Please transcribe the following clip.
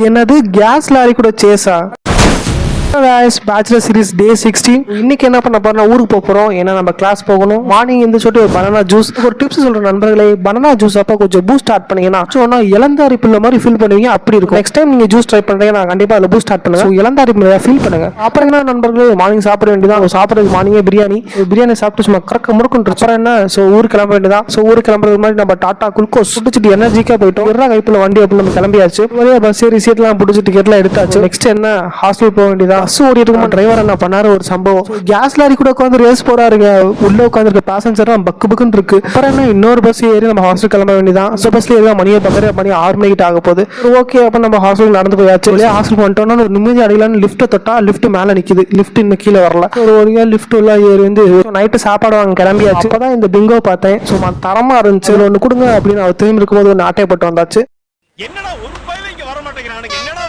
என்னது case lorry கூட சேஸா? Bachelor series டே 16. இன்னைக்கு என்ன பண்ண போறோம்னா ஊருக்கு போறோம். ஏன்னா நம்ம கிளாஸ் போகணும். மார்னிங் எந்த சொல்லிட்டு ஒரு பனானா ஜூஸ். ஒரு டிப்ஸ் சொல்றேன் நண்பர்களே, பனானா ஜூஸ் அப்ப கொஞ்சம் பூஸ்ட் ஸ்டார்ட் பண்ணீங்கன்னா சொன்னா இளந்தாரி பிள்ளை மாதிரி ஃபீல் பண்ணுவீங்க. அப்படி இருக்கும். நெக்ஸ்ட் டைம் நீங்க ஜூஸ் ட்ரை பண்றீங்க, நான் கண்டிப்பா அதில் பூஸ்ட் ஸ்டார்ட் பண்ணுங்க. இளந்தாரி பிள்ளையா ஃபீல் பண்ணுங்க. அப்புறம் என்ன நண்பர்களே, மார்னிங் சாப்பிட வேண்டியதான். சாப்பிட்றதுக்கு மார்னிங்கே பிரியாணி சாப்பிட்டு சும்மா கறக்க முறுக்குன்னு அப்புறம் என்ன ஊருக்கு கிளம்ப வேண்டியதான். ஊருக்கு கிளம்புறது மாதிரி நம்ம டாடா குளுக்கோஸ் சுடிச்சிட்டு எனர்ஜிக்கா போயிட்டோம். எல்லா கைப்புல வண்டி அப்படி நம்ம கிளம்பியாச்சு. பஸ் ஏறி சீட்லாம் பிடிச்சி டிக்கெட்லாம் எடுத்தாச்சு. நெக்ஸ்ட் என்ன ஹாஸ்டல் போக வேண்டியதான். பஸ் ஓடிட்டு டிரைவர் என்ன பண்ணாரு, ஒரு சம்பவம். கேஸ் லாரி கூட உட்காந்து ரேஸ் போறாருங்க. உள்ள உட்காந்துருக்க பேசஞ்சர் பக்கு பக்குன்னு இருக்கு. அப்புறம் என்ன இன்னொரு பஸ் ஏறி நம்ம ஹாஸ்டல் கிளம்ப வேண்டியதான். பஸ்ல ஏறி மணி 6 மணிக்கு ஆக போகுது. ஓகே, அப்ப நம்ம ஹாஸ்டல் நடந்து போயாச்சு. ஹாஸ்டல் வந்துட்டோம்னா ஒரு நிம்மதி அடையலான்னு லிஃப்ட் தொட்டா லிஃப்ட் மேல நிக்குது. லிஃப்ட் இன்னும் கீழே வரல. ஒரு லிஃப்ட் உள்ள ஏறி வந்து நைட்டு சாப்பாடு வாங்க கிளம்பியாச்சு. அப்பதான் இந்த பிங்கோ பார்த்தேன். சும்மா தரமா இருந்துச்சு. ஒன்னு கொடுங்க அப்படின்னு அவர் திரும்பி இருக்கும்போது ஒன்று ஆட்டைப்பட்டு வந்தாச்சு. என்னடா ஒரு பையன் இங்க வர மாட்டேங்கிறானுங்க. என்னடா